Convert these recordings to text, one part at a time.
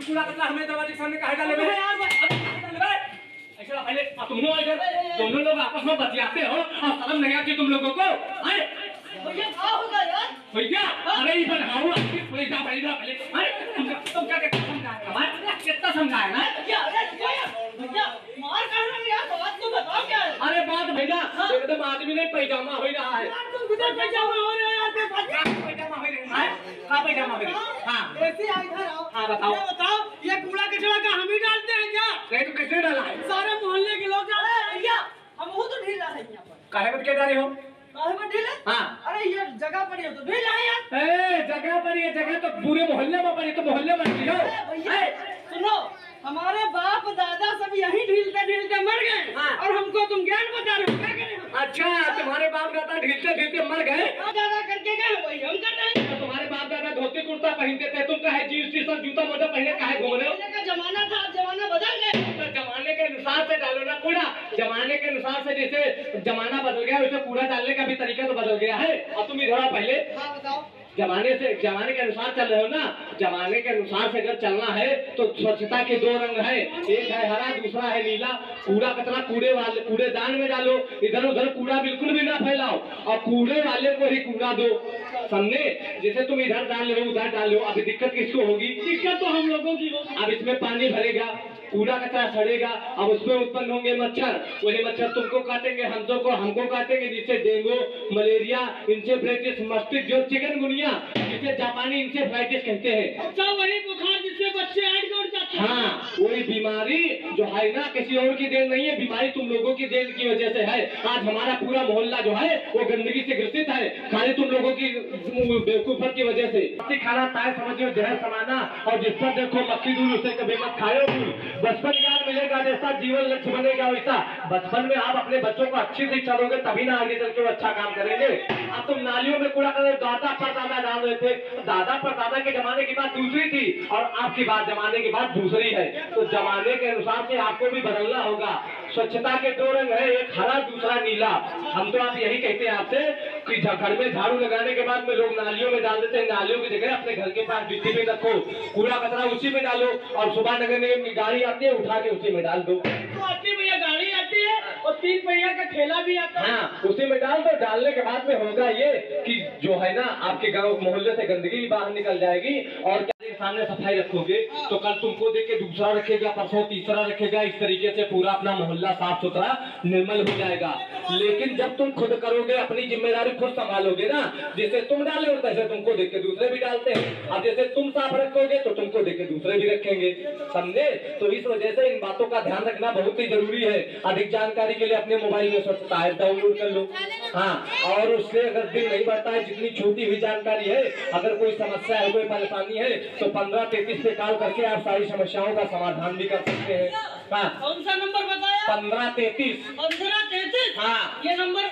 कूड़ा कचरा हमें दरवाजे के सामने काहे डाले बे ऐसा पहले तुम लोग इधर दोनों लोग आपस में बतियाते हो और शर्म नहीं आती तुम लोगों को? भैया क्या होगा यार? भैया अरे इधर आओ पैसा पहले तुम क्या समझाएगा कितना समझाए ना भैया मार कर रहे हो यार, बात तो बताओ क्या है? अरे बात भैया एकदम आदमी नहीं पैजामा हो रहा है तुम किधर पैजामा हो रहे हो यार? पैजामा हो रहा है हाँ पैजामा हो रहा है हाँ ऐसे इधर आओ। हाँ बताओ बताओ ये कूड़ा कचरा का हम ही डालते हैं क्या? नहीं तो कैसे डाला है? सारे मोहल्ले के लोग डाले हैं भैया, हम वो तो ढीला है यहाँ पर। काहे मत के डाले हो? काहे पर ढीला? हाँ अरे ये जगह पर है तो ढीला है यार। जगह पर ये जगह तो पूरे मोहल्ले में पड़ी तो मोहल्ले में ढीलो। भैया सुनो, हमारे बाप दादा सब यही ढीलते ढीलते मर गए और हमको तुम ज्ञान बता रहे हो, क्या करें? अच्छा तुम्हारे बाप दादा ढीलते ढीलते मर गए? दादा करके गए वही हम कर रहे हैं। तुम्हारे बाप दादा धोती कुर्ता पहनते थे, तुम काहे जीन्स टी शर्ट जूता मोजा पहने काहे घूम रहे हो? पहले का जमाना था, अब जमाना बदल गया। तो जमाने के अनुसार से डालो ना कूड़ा। जमाने के अनुसार से जैसे जमाना बदल गया वैसे कूड़ा डालने का भी तरीका तो बदल गया है। और तुम इधर आओ पहले। हाँ बताओ। जमाने के अनुसार चल रहे हो ना? जमाने के अनुसार से अगर चलना है तो स्वच्छता के दो रंग है, एक है हरा दूसरा है नीला। कूड़ा कचरा कूड़ेदान में डालो, इधर उधर कूड़ा बिल्कुल भी ना फैलाओ और कूड़े वाले को ही कूड़ा दो, समझे? जैसे तुम इधर डाल रहे हो उधर डालो, अभी दिक्कत किसको होगी? दिक्कत तो हम लोगों की होगी। अब इसमें पानी भरेगा, कूड़ा कचरा सड़ेगा, अब उसमें उत्पन्न होंगे मच्छर, वही मच्छर तुमको काटेंगे, हमको काटेंगे, जिससे डेंगू मलेरिया इंसेफ्लाइटिस मस्तिष्क जो चिकनगुनिया जिसे जापानी इंसेफ्लाइटिस कहते हैं। अच्छा वही बुखार जिससे बच्चे ऐड कर जाते हैं। हाँ वही बीमारी जो है ना किसी और की देन नहीं है, बीमारी तुम लोगों की देन की वजह से है। आज हमारा पूरा मोहल्ला जो है वो गंदगी से ग्रसित है, खाली तुम लोगों की बेवकूफत की वजह से। खाना ताय समझो जहर समाना और जिस पर देखो मक्खी दूध उसे कभी मत खाओ। बचपन याद मिलेगा जैसा जीवन लक्ष्य बनेगा वैसा। बचपन में आप अपने बच्चों को अच्छी शिक्षा दोगे तभी ना आगे चल के अच्छा काम करेंगे। अब तुम नालियों में कूड़ा कर दादा परदादा डाल रहे थे, दादा परदादा के जमाने की बात दूसरी थी और आपकी बात जमाने की बात दूसरी है। तो जमाने के अनुसार से आपको भी बदलना होगा। स्वच्छता के दो रंग है, एक हरा दूसरा नीला। हम तो आप यही कहते हैं आपसे कि घर में झाड़ू लगाने के बाद में लोग नालियों में डाल देते हैं, नालियों की जगह अपने घर के पास मिट्टी में रखो, कूड़ा कचरा उसी में डालो और सुबह नगर निगम की गाड़ी आती है उठा के उसी में डाल दो। तो आती भैया गाड़ी आती है और 3 पहिया का ठेला भी आता है। हाँ उसी में डाल दो। डालने के बाद में होगा ये कि जो है ना आपके गांव मोहल्ले से गंदगी भी बाहर निकल जाएगी और सामने सफाई रखोगे तो कल तुमको देख के दूसरा रखेगा, परसों तीसरा रखेगा, इस तरीके से पूरा अपना मोहल्ला साफ सुथरा निर्मल हो जाएगा। लेकिन जब तुम खुद करोगे, अपनी जिम्मेदारी खुद संभालोगे ना, जैसे तुम डाले हो तैसे तुमको देख के दूसरे भी डालते हैं। अब जैसे तुम साफ रखोगे तो तुमको देख के दूसरे भी रखेंगे, समझे? तो इस वजह से इन बातों का ध्यान रखना बहुत ही जरूरी है। अधिक जानकारी के लिए अपने मोबाइल में स्वच्छता ऐप डाउनलोड कर लो। हाँ और उससे अगर दिन नहीं बढ़ता है, जितनी छोटी हुई जानकारी है, अगर कोई समस्या है कोई परेशानी है तो 1533 पे कॉल करके आप सारी समस्याओं का समाधान भी कर सकते हैं। हाँ कौन सा नंबर बताया? 1533। 1533? हाँ ये नंबर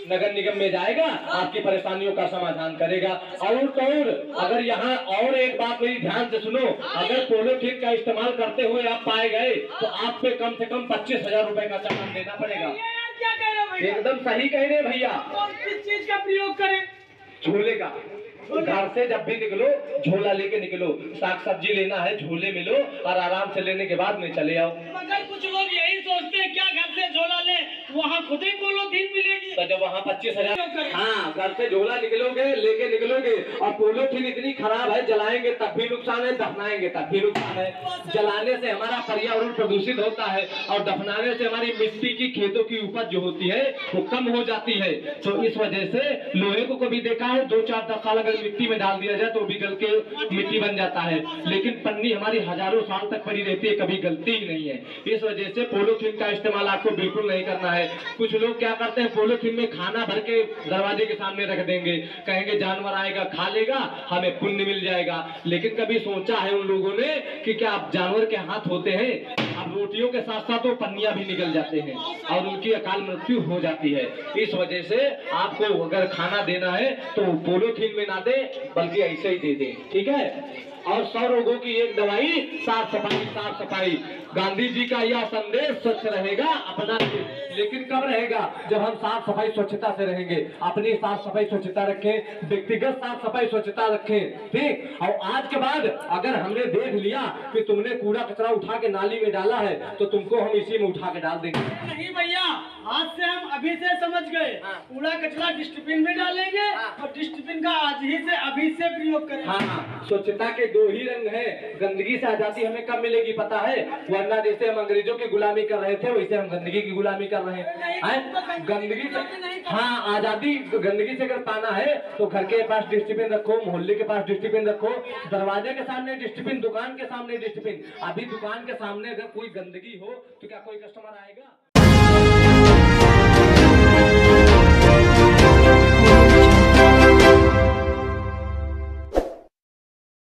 नगर निगम में जाएगा, आपकी परेशानियों का समाधान करेगा। और तो और अगर यहाँ और एक बात मेरी ध्यान से सुनो, अगर पॉलीथीन का इस्तेमाल करते हुए आप पाए गए तो आप पे कम से कम 25,000 रुपए का चालान देना पड़ेगा। क्या कह रहे हो भैया? एकदम सही कह रहे भैया। किस चीज का प्रयोग करें? झोले का। घर से जब भी निकलो झोला लेके निकलो, साग सब्जी लेना है झोले में लो और आराम से लेने के बाद में चले आओ। मगर कुछ लोग यही सोचते हैं क्या घर से झोला ले वहाँ खुद ही पॉलीथीन मिलेगी। तो जब वहाँ 25,000 हाँ घर से झोला निकलोगे लेके निकलोगे और पॉलीथीन इतनी खराब है, जलाएंगे तब भी नुकसान है, दफनाएंगे तब भी नुकसान है। जलाने से हमारा पर्यावरण प्रदूषित होता है और दफनाने से हमारी मिट्टी की खेतों की उपज जो होती है वो कम हो जाती है। तो इस वजह से लोहे को कभी देखा है 2-4-10 साल अगर मिट्टी में डाल दिया जाए तो भी गल के मिट्टी बन जाता है, लेकिन पन्नी हमारी हजारों साल तक पड़ी रहती है, कभी गलती ही नहीं है। इस वजह से पॉलीथीन का इस्तेमाल आपको बिल्कुल नहीं करना है। कुछ लोग क्या करते हैं, पॉलीथीन में खाना भर के दरवाजे के सामने रख देंगे, कहेंगे जानवर आएगा खा लेगा हमें पुण्य मिल जाएगा। लेकिन कभी सोचा है उन लोगों ने कि क्या जानवर के हाथ होते हैं? अब रोटियों के साथ साथ वो पन्नियां भी निकल जाते हैं और उनकी अकाल मृत्यु हो जाती है। इस वजह से आपको अगर खाना देना है तो पॉलीथीन में ना दे बल्कि ऐसे ही दे दे, ठीक है? और 100 रोगों की एक दवाई, साफ सफाई, साफ सफाई। गांधी जी का यह संदेश, स्वच्छ रहेगा अपना देश। लेकिन कब रहेगा? जब हम साफ सफाई स्वच्छता से रहेंगे। अपनी साफ सफाई स्वच्छता रखें, व्यक्तिगत साफ सफाई स्वच्छता रखें, ठीक। और आज के बाद अगर हमने देख लिया कि तुमने कूड़ा कचरा उठा के नाली में डाला है तो तुमको हम इसी में उठा के डाल देंगे। नहीं भैया, आज से हम अभी से समझ गए, कूड़ा कचरा डस्टबिन में डालेंगे और डस्टबिन का आज ही से अभी से प्रयोग करेंगे। हाँ, स्वच्छता के 2 ही रंग हैं। गंदगी से आजादी हमें कब मिलेगी पता है? वरना जैसे हम अंग्रेजों की गुलामी कर रहे थे वैसे हम गंदगी की गुलामी कर रहे हैं। गंदगी से, हाँ, आजादी गंदगी से अगर पाना है तो घर के पास डस्टबिन रखो, मोहल्ले के पास डस्टबिन रखो, दरवाजे के सामने डस्टबिन, दुकान के सामने डस्टबिन। अभी दुकान के सामने अगर कोई गंदगी हो तो क्या कोई कस्टमर आएगा?